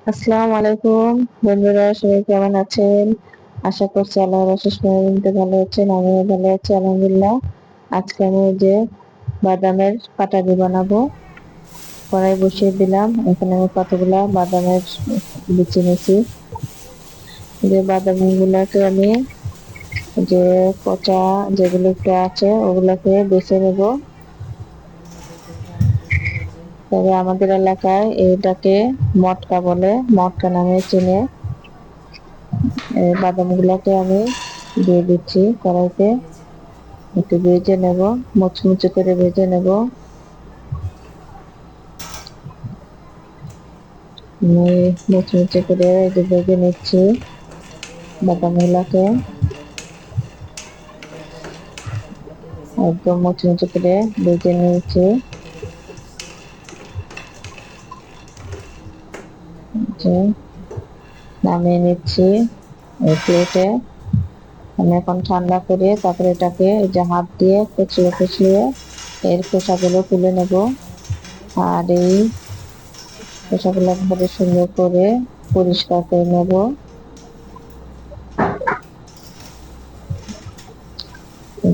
আসসালামু আলাইকুম বন্ধুরা, সবাই কেমন আছেন? আশা করছি আল্লাহর অশেষ মেহেরবানিতে ভালো আছেন। আমিও ভালো আছি আলহামদুলিল্লাহ। আজকে আমি এই যে বাদামের পাটালি বানাবো। কড়াই বসিয়ে দিলাম। এখানে আমি কতগুলা বাদামের বিচি নিয়েছি। যে বাদাম গুলাকে আমি যে পচা যেগুলো একটু আছে ওগুলাকে বেছে নেব। তবে আমাদের এলাকায় এটাকে মটকা বলে, মটকা নামে চিনে। এই বাদাম গুলাকে আমি দিয়ে দিচ্ছি কড়াইতে, একটু ভেজে নেব, মুচমুচে করে ভেজে নেব। আমি মুচমুচে করে এই যে ভেজে নিচ্ছি বাদাম গুলাকে, একদম মুচমুচে করে ভেজে নিয়েছি। যে নামিয়ে নিচ্ছি এই প্লেটে। আমি এখন ঠান্ডা করে তারপরে এটাকে এই যে হাত দিয়ে কুচিয়ে কুচিয়ে এর খোসাগুলো তুলে নেব। আর এই খোসাগুলো একবারে সুন্দর করে পরিষ্কার করে নেব।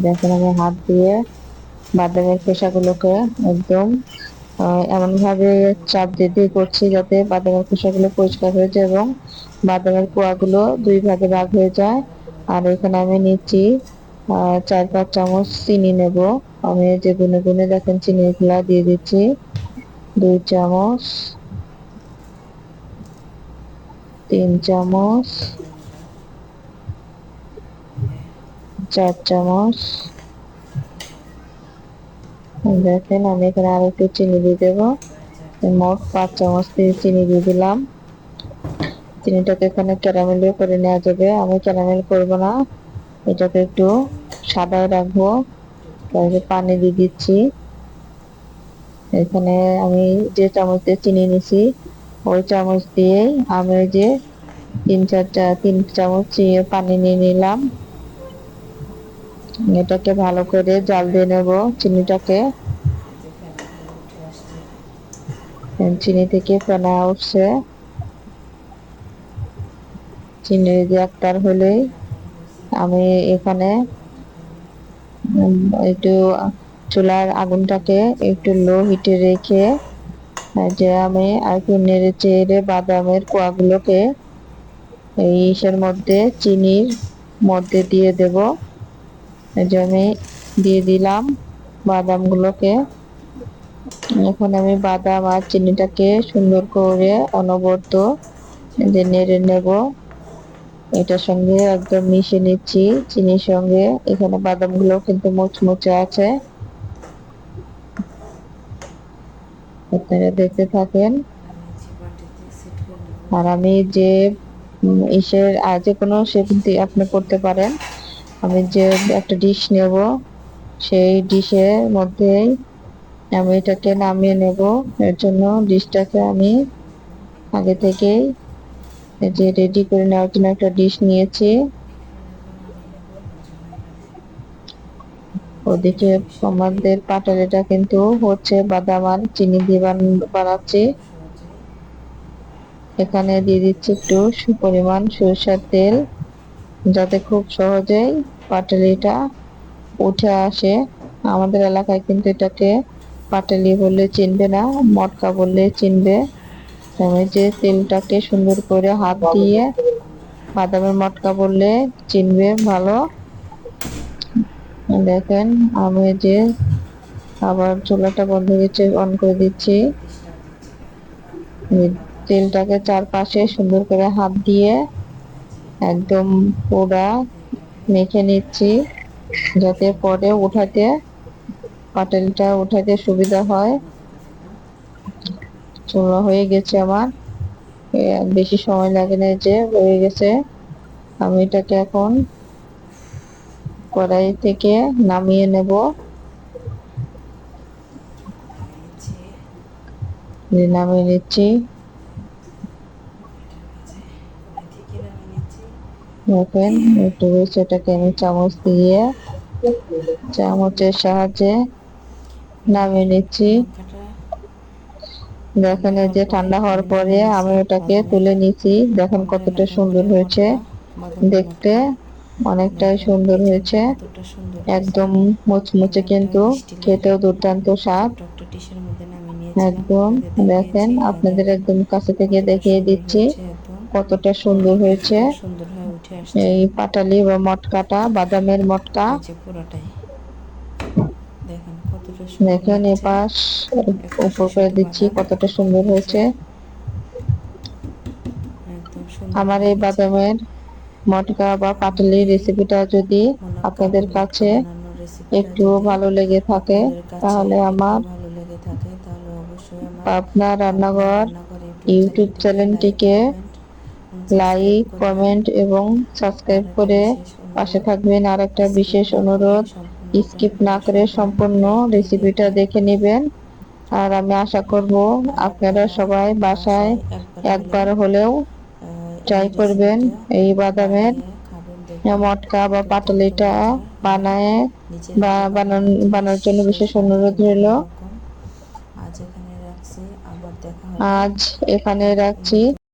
দেখেন আমি হাত দিয়ে বাদামের খোসাগুলোকে একদম এমন ভাবে চাপ দিয়ে দিয়ে করছি যাতে বাদামের খোসাগুলো পরিষ্কার হয়ে যায় এবং বাদামের কোয়াগুলো দুই ভাগে ভাগ হয়ে যায়। আর এখানে আমি নিচ্ছি 4-5 চামচ চিনি নেব। আমি যে গুনে গুনে দেখেন চিনি গুলা দিয়ে দিচ্ছি। 2 চামচ, 3 চামচ, 4 চামচ। দেখেন আমি এখানে আরো একটু চিনি দিয়ে দেবো। মোট 5 চামচ দিয়ে চিনি দিয়ে দিলাম। চিনিটাকে এখানে ক্যারামেল করে নেওয়া যাবে, আমি ক্যারামেল করব না, এটাকে একটু সাদায় রাখবো। তারপরে পানি দিয়ে দিচ্ছি। এখানে আমি যে চামচ দিয়ে চিনি নিছি ওই চামচ দিয়েই আমি ওই যে 3 চামচ পানি নিয়ে নিলাম। এটাকে ভালো করে জাল দিয়ে নেব চিনিটাকে। চিনি থেকে ফেনা উঠছে, চিনি রিয়াক্টার হলেই আমি এখানে একটু চুলার আগুনটাকে একটু লো হিটে রেখে যে আমি আর একটু নেড়ে চেড়ে বাদামের কোয়াগুলোকে এই ইসের মধ্যে চিনির মধ্যে দিয়ে দেব। এই যে আমি দিয়ে দিলাম বাদামগুলোকে। এখন আমি বাদাম আর চিনিটাকে সুন্দর করে অনবরত যে নেড়ে নেব। এটার সঙ্গে একদম মিশিয়ে নিচ্ছি চিনির সঙ্গে। এখানে বাদামগুলো কিন্তু মুচমুচে আছে, আপনারা দেখতে থাকেন। আর আমি যে ইসের যে কোনো শেপ দিয়ে আপনি করতে পারেন। আমি যে একটা ডিশ নেব, সেই ডিশের মধ্যে আমি এটাকে নামিয়ে নেব। এর জন্য ডিশটাকে আমি আগে থেকেই যে রেডি করে নেওয়ার জন্য একটা ডিশ নিয়েছি। ওদিকে আমাদের পাটালিটা কিন্তু হচ্ছে, বাদাম আর চিনি দিয়ে বানাচ্ছি। এখানে দিয়ে দিচ্ছি একটু পরিমাণ সরিষার তেল, যাতে খুব সহজেই পাটালিটা উঠে আসে। আমাদের এলাকায় কিন্তু এটাকে পাটালি বললে চিনবে না, মটকা বললে চিনবে। আমি যে তেলটাকে সুন্দর করে হাত দিয়ে বাদামের মটকা বললে চিনবে ভালো। দেখেন আমি যে আবার চুলাটা বন্ধ হয়েছে অন করে দিচ্ছি। তেলটাকে চারপাশে সুন্দর করে হাত দিয়ে একদম পুরা মেখে নিচ্ছি, যাতে পরে উঠাতে পাটালিটা উঠাতে সুবিধা হয়। চুলা হয়ে গেছে আমার, বেশি সময় লাগে না, যে হয়ে গেছে। আমি এটাকে এখন কড়াই থেকে নামিয়ে নেব। নামিয়ে নিচ্ছি। দেখেন একটু সেটাকে আমি চামচ দিয়ে চামচের সাহায্যে নামিয়ে নিচ্ছি। দেখেন ঠান্ডা এই হওয়ার যে পরে ঠান্ডা হওয়ার আমি পরে নিয়ে নিয়েছি আমি ওটাকে বাদামের তুলে নিয়েছি। দেখেন পাউডার কতটা এলাকা সুন্দর করে হয়েছে মটকা, বাদামের দেখতে, মটকা। অনেকটাই দেখেন সুন্দর এই যে হয়েছে, কতটা সুন্দর হয়েছে। একদম মুচমুচে আমি একটা কিন্তু স্টিলের খেতেও দুর্দান্ত স্বাদ। ছোট্ট একটা ডিশের মধ্যে নামিয়ে নিয়েছিলাম, একদম আপনাদের দেখেন, দেখিয়েছি। আর আপনাদের দেখেন একদম কাছে থেকে কতটা দেখিয়ে সুন্দর দিচ্ছি হয়েছে, একদম কতটা সুন্দর হয়েছে। কতটা সুন্দর হয়ে উঠে আসছে। এই পাটালি বা মটকাটা, বাদামের মটকা, এই যে পুরোটাই দেখেন কতটা সুন্দর দেখেন লাগছে। এপাশ এপাশে উপর করে শুধু দিচ্ছি বাদাম, কতটা সুন্দর এই যে হয়েছে। একদম সুন্দর আমার হয়ে এই গেছে। বাদামের মটকা বা আমার পাটালি এই রেসিপিটা যদি মুনাক্কা বা আপনাদের মটকা কাছে বানানোর রেসিপিটা একটু যদি ভালো লেগে থাকে, আপনাদের কাছে তাহলে একটু আমার ভালো লেগে থাকে, তাহলে অবশ্যই আমার পাবনা পাবনা রান্নাঘর রান্নাঘর ইউটিউব ইউটিউব চ্যানেলটিকে লাইক, চ্যানেলটিকে কমেন্ট এবং সাবস্ক্রাইব লাইক, করবেন। কমেন্ট এবং আর সাবস্ক্রাইব একটা করে বিশেষ পাশে অনুরোধ, থাকবেন। আর একটা স্কিপ বিশেষ না করে অনুরোধ, সম্পূর্ণটা স্কিপ না করে সম্পূর্ণ ভিডিওটি রেসিপিটা দেখবেন। দেখে নেবেন। আর আমি আশা করব আর আপনারা আপনারা সবাই বাসায় বাসায় একবার হলেও একবার হলেও এই ট্রাই করবেন রেসিপিটা এই বাদামের বানিয়ে খাবেন, দেখবেন মটকা বা দুর্দান্ত পাটালিটা মজার হয়। বানায় নিজের বা হাতে বানানোর জিনিস বানানোর জন্য সে বিশেষ স্বাদ অনুরোধ কিন্তু রইল। অন্যরকম। আজ এখানে রাখছি, আবার দেখা হবে আজ এখানে রাখছি। নতুন